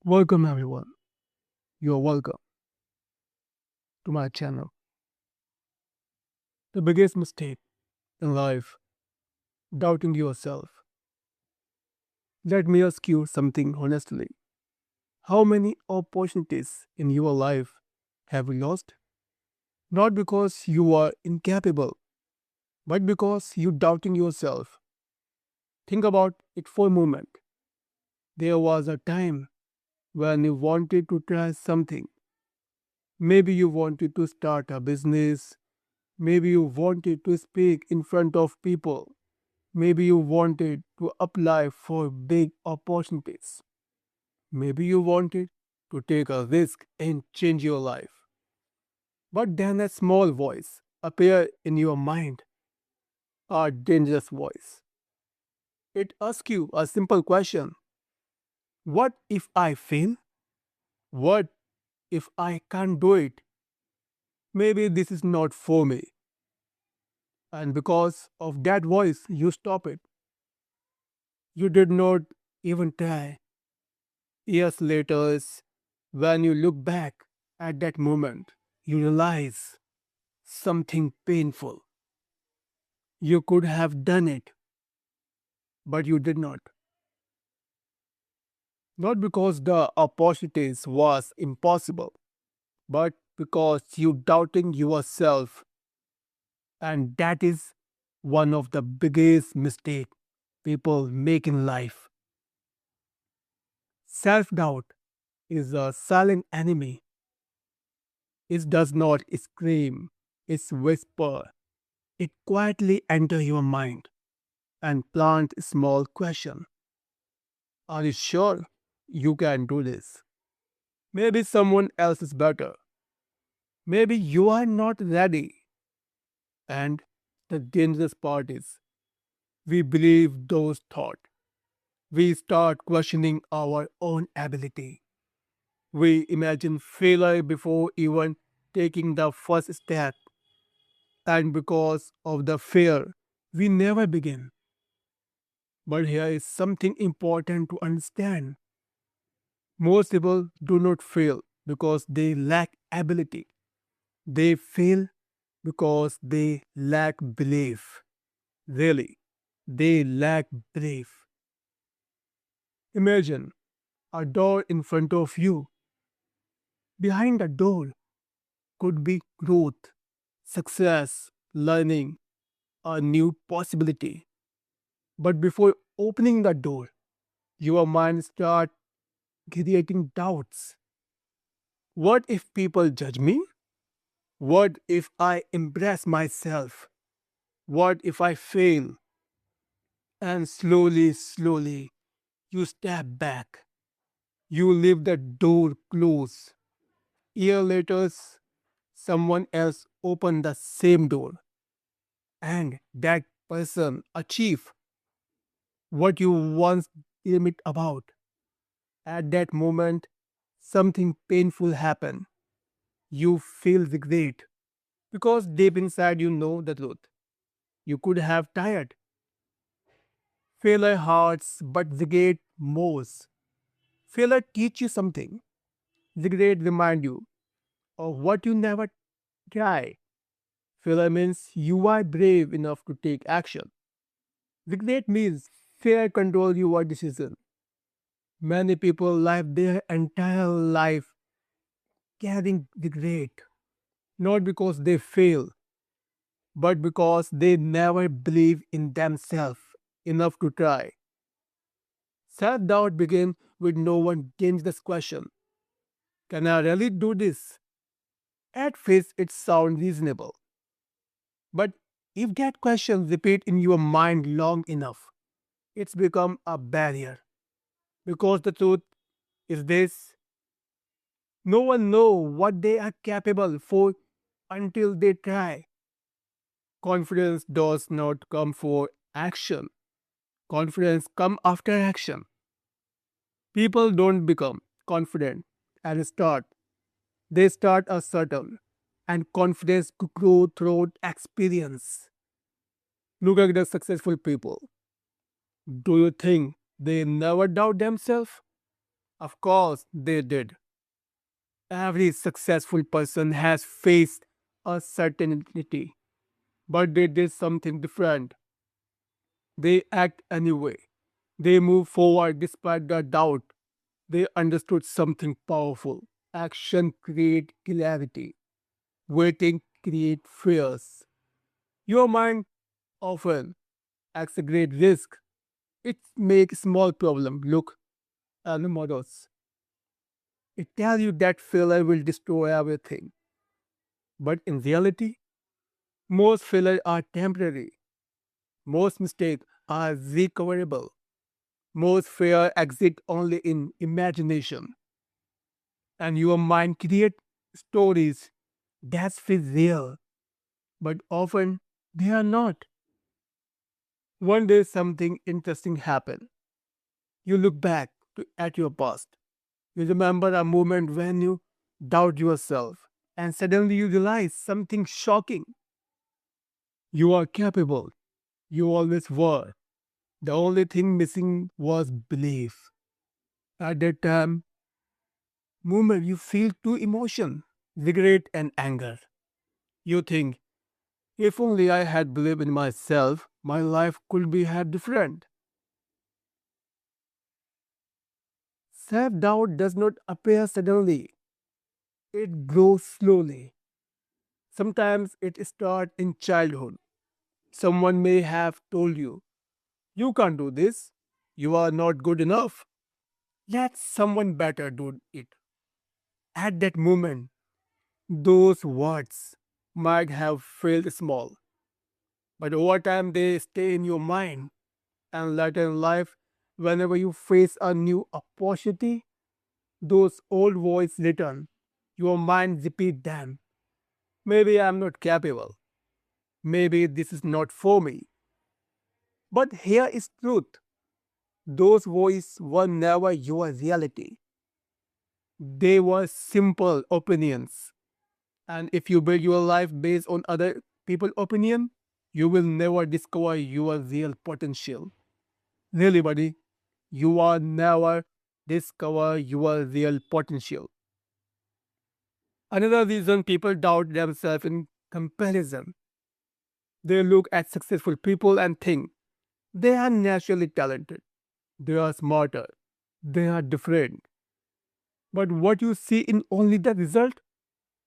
Welcome everyone. You are welcome to my channel. The biggest mistake in life, doubting yourself. Let me ask you something honestly. How many opportunities in your life have you lost? Not because you are incapable, but because you doubting yourself. Think about it for a moment. There was a time when you wanted to try something. Maybe you wanted to start a business. Maybe you wanted to speak in front of people. Maybe you wanted to apply for big opportunities. Maybe you wanted to take a risk and change your life. But then a small voice appeared in your mind, a dangerous voice. It asks you a simple question. What if I fail? What if I can't do it? Maybe this is not for me. And because of that voice, you stop it. You did not even try. Years later, when you look back at that moment, you realize something painful. You could have done it, but you did not. Not because the opportunities was impossible, but because you doubting yourself, and that is one of the biggest mistakes people make in life. Self-doubt is a silent enemy. It does not scream, it whispers. It quietly enter your mind and plant a small question. Are you sure you can do this? Maybe someone else is better. Maybe you are not ready. And the dangerous part is we believe those thoughts. We start questioning our own ability. We imagine failure before even taking the first step. And because of the fear, we never begin. But here is something important to understand. Most people do not fail because they lack ability. They fail because they lack belief. Really, they lack belief. Imagine a door in front of you. Behind the door could be growth, success, learning, a new possibility. But before opening the door, your mind starts creating doubts. What if people judge me? What if I embrace myself? What if I fail? And slowly, you step back. You leave the door closed. Year later, someone else opened the same door. And that person achieved what you once dreamed about. At that moment, something painful happened. You feel regret because deep inside you know the truth. You could have tired. Failure hurts, but regret most. Failure teach you something. Regret remind you of what you never try. Failure means you are brave enough to take action. Regret means fear control your decision. Many people live their entire life carrying regret, not because they fail, but because they never believe in themselves enough to try. Self-doubt begins with no one change this question. Can I really do this? At first, it sounds reasonable. But if that question repeat in your mind long enough, it's become a barrier. Because the truth is this, no one know what they are capable for until they try. Confidence does not come for action. Confidence come after action. People don't become confident and start. They start uncertain. And confidence grow through experience. Look at the successful people. Do you think they never doubt themselves? Of course, they did. Every successful person has faced uncertainty, but they did something different. They act anyway. They move forward despite the doubt. They understood something powerful. Action create clarity. Waiting create fears. Your mind often exaggerate risk. It makes small problem look enormous. It tells you that failure will destroy everything. But in reality, most failures are temporary. Most mistakes are recoverable. Most fear exist only in imagination. And your mind create stories that feel real, but often they are not. One day something interesting happened. You look back at your past. You remember a moment when you doubt yourself, and suddenly you realize something shocking. You are capable. You always were. The only thing missing was belief. At that time, moment you feel two emotions, regret and anger. You think, if only I had believed in myself, my life could be had different. Self-doubt does not appear suddenly. It grows slowly. Sometimes it starts in childhood. Someone may have told you, you can't do this. You are not good enough. Let someone better do it. At that moment, those words might have felt small, but over time they stay in your mind. And later in life, whenever you face a new opportunity, those old voices return. Your mind repeat them. Maybe I'm not capable. Maybe this is not for me. But here is truth. Those voices were never your reality. They were simple opinions. And if you build your life based on other people's opinion, you will never discover your real potential. Really, buddy, you will never discover your real potential. Another reason people doubt themselves in comparison. They look at successful people and think they are naturally talented, they are smarter, they are different. But what you see in only the result,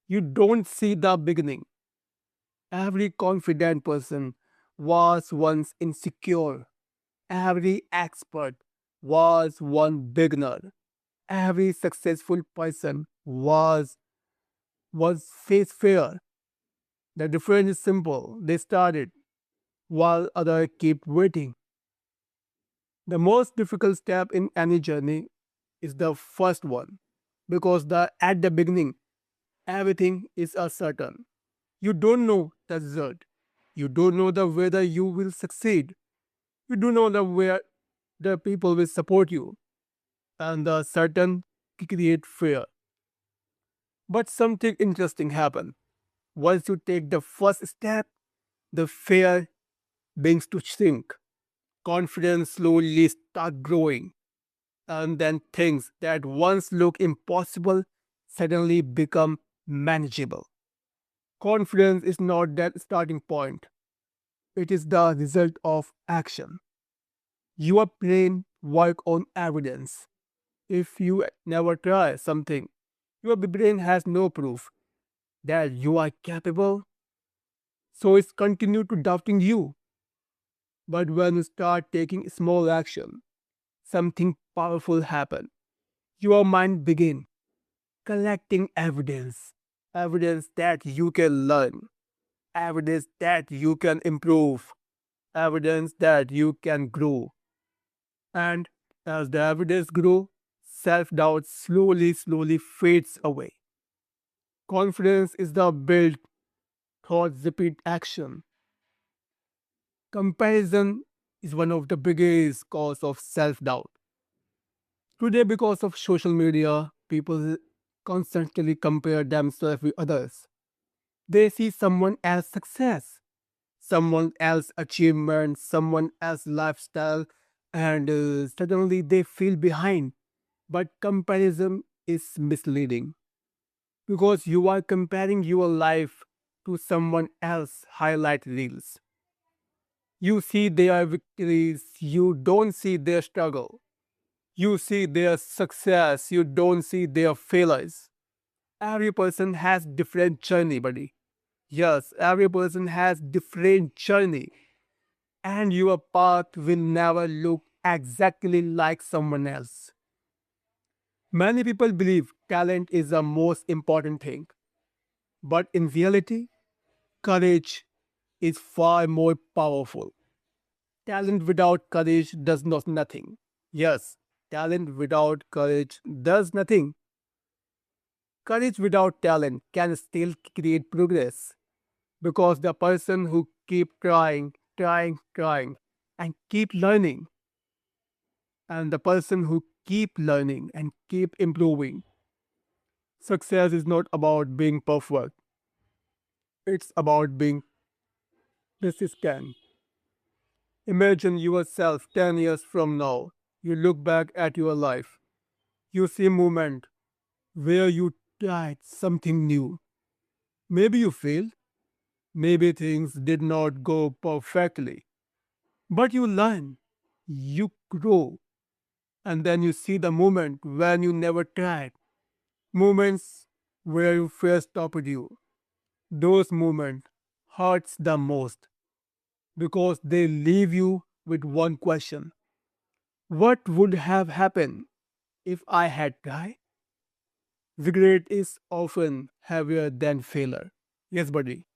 you don't see the beginning. Every confident person was once insecure. Every expert was one beginner. Every successful person was face fear. The difference is simple. They started while others keep waiting. The most difficult step in any journey is the first one because at the beginning everything is uncertain. You don't know the result. You don't know the whether you will succeed. You don't know the where the people will support you, and the certain create fear. But something interesting happen. Once you take the first step, the fear begins to shrink. Confidence slowly start growing, and then things that once look impossible suddenly become manageable. Confidence is not that starting point. It is the result of action. Your brain work on evidence. If you never try something, your brain has no proof that you are capable, so it's continue to doubting you. But when you start taking small action, something powerful happen. Your mind begin collecting evidence, evidence that you can learn, evidence that you can improve, evidence that you can grow. And as the evidence grow, self-doubt slowly fades away. Confidence is the built thought repeat action. Comparison is one of the biggest cause of self-doubt. Today, because of social media, people constantly compare themselves with others. They see someone else's success, someone else's achievement, someone else's lifestyle, and suddenly they feel behind. But comparison is misleading because you are comparing your life to someone else's highlight reels. You see their victories, you don't see their struggle. You see their success, you don't see their failures. Every person has different journey, buddy. Yes, every person has different journey, and your path will never look exactly like someone else. Many people believe talent is the most important thing, but in reality, courage is far more powerful. Talent without courage does not nothing. Yes, talent without courage does nothing. Courage without talent can still create progress because the person who keep trying and keep learning, and the person who keep learning and keep improving. Success is not about being perfect. It's about being persistent. Imagine yourself 10 years from now. You look back at your life. You see a moment where you tried something new. Maybe you failed. Maybe things did not go perfectly. But you learn. You grow. And then you see the moment when you never tried. Moments where you fear stopped you. Those moments hurts the most because they leave you with one question. What would have happened if I had tried? Regret is often heavier than failure. Yes, buddy.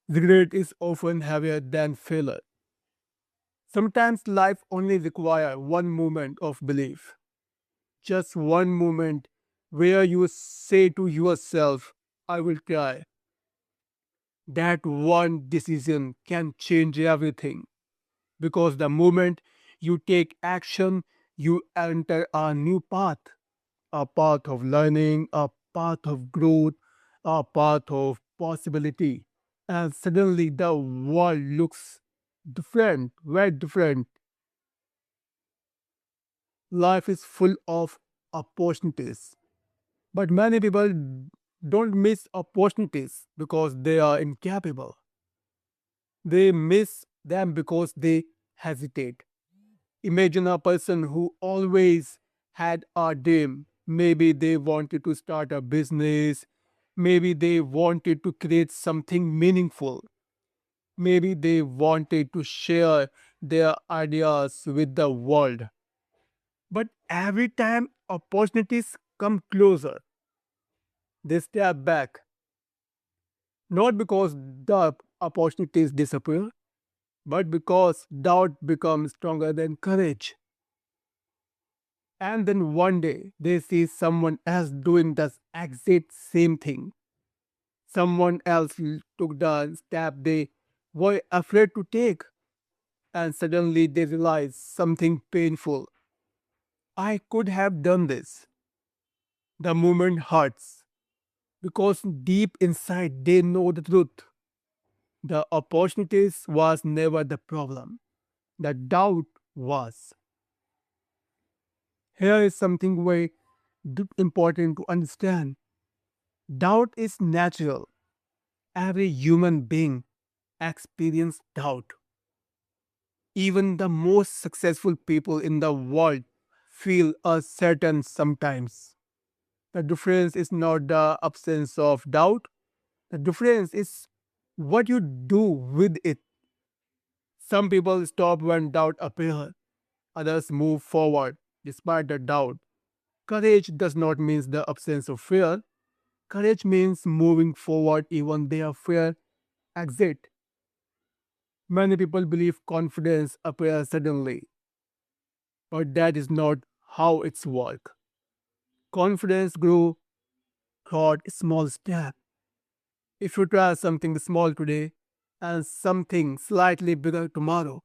Regret is often heavier than failure. Sometimes life only requires one moment of belief. Just one moment where you say to yourself, I will try. That one decision can change everything because the moment you take action, you enter a new path, a path of learning, a path of growth, a path of possibility. And suddenly the world looks different, very different. Life is full of opportunities. But many people don't miss opportunities because they are incapable. They miss them because they hesitate. Imagine a person who always had a dream. Maybe they wanted to start a business. Maybe they wanted to create something meaningful. Maybe they wanted to share their ideas with the world. But every time opportunities come closer, they step back. Not because the opportunities disappear, but because doubt becomes stronger than courage. And then one day they see someone else doing the exact same thing. Someone else took the step they were afraid to take, and suddenly they realize something painful. I could have done this. The moment hurts because deep inside they know the truth. The opportunities was never the problem. The doubt was. Here is something very important to understand. Doubt is natural. Every human being experiences doubt. Even the most successful people in the world feel uncertain sometimes. The difference is not the absence of doubt, the difference is what you do with it. Some people stop when doubt appears, others move forward despite the doubt. Courage does not mean the absence of fear. Courage means moving forward even their fear exit. Many people believe confidence appears suddenly, but that is not how it's work. Confidence grows through small steps. If you try something small today and something slightly bigger tomorrow,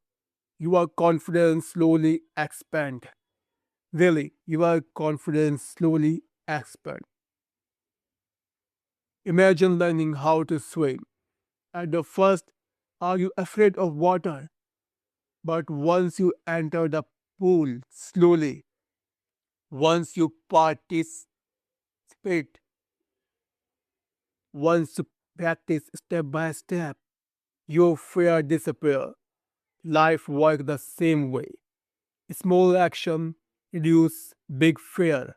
your confidence slowly expand. Really, your confidence slowly expand. Imagine learning how to swim. At the first, are you afraid of water? But once you enter the pool slowly, Once you participate, once you practice step by step, your fear disappear. Life works the same way. Small action reduce big fear.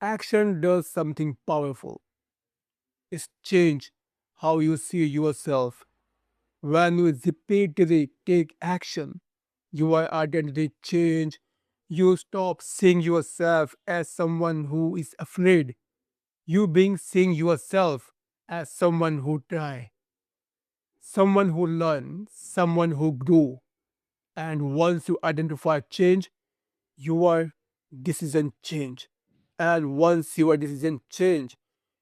Action does something powerful. It change how you see yourself. When you repeatedly take action, your identity change. You stop seeing yourself as someone who is afraid. You being seeing yourself as someone who try, someone who learn, someone who grew. And once you identify change, your decision change. And once your decision change,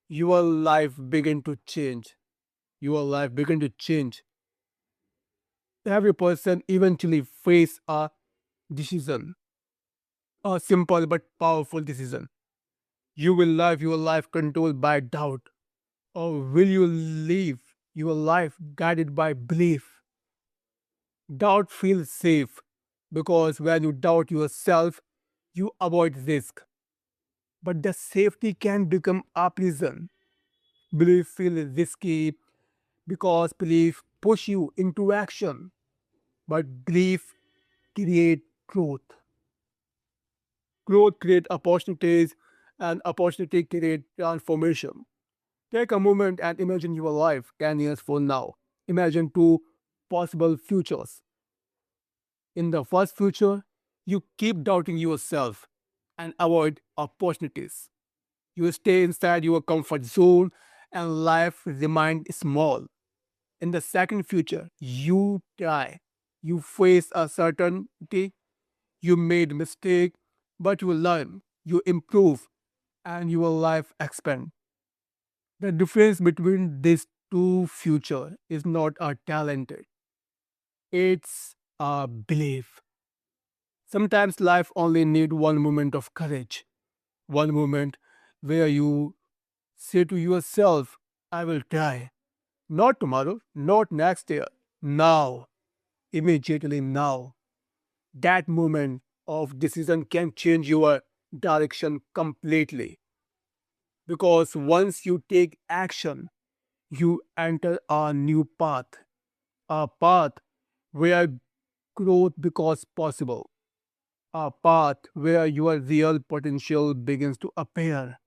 your life begin to change. Your life begin to change. Every person eventually face a decision, a simple but powerful decision. You will live your life controlled by doubt, or will you live your life guided by belief? Doubt feels safe because when you doubt yourself, you avoid risk. But the safety can become a prison. Belief feels risky because belief push you into action. But belief create growth. Growth create opportunities and opportunity create transformation. Take a moment and imagine your life 10 years from now. Imagine two possible futures. In the first future, you keep doubting yourself and avoid opportunities. You stay inside your comfort zone and life remains small. In the second future, you try. You face a certainty, you made mistake, but you learn, you improve, and your life expand. The difference between these two future is not a talented, it's a belief. Sometimes life only need one moment of courage, one moment where you say to yourself, I will try. Not tomorrow, not next year, now, immediately now. That moment of decision can change your direction completely. Because once you take action, you enter a new path, a path where growth becomes possible, a path where your real potential begins to appear.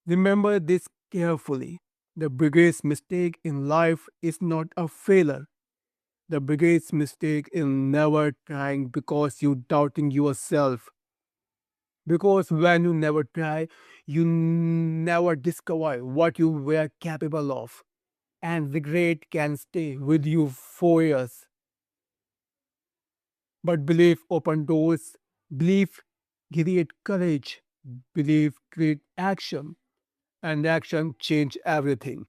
Remember this carefully. The biggest mistake in life is not a failure. The biggest mistake is never trying because you doubting yourself. Because when you never try, you never discover what you were capable of. And regret can stay with you for years. But belief open doors, belief create courage, belief create action, and action change everything.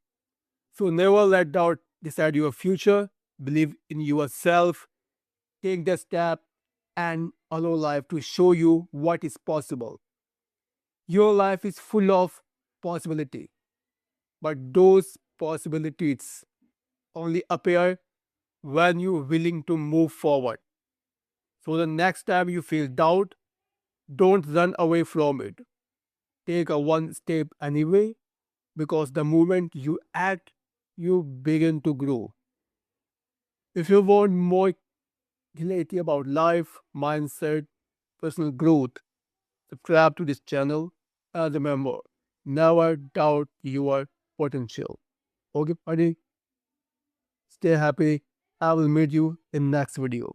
So never let doubt decide your future. Believe in yourself, take the step, and allow life to show you what is possible. Your life is full of possibility, but those possibilities only appear when you're willing to move forward. So the next time you feel doubt, don't run away from it. Take a one step anyway, because the moment you act, you begin to grow. If you want more clarity about life, mindset, personal growth, subscribe to this channel and remember, never doubt your potential. Okay, buddy, stay happy. I will meet you in next video.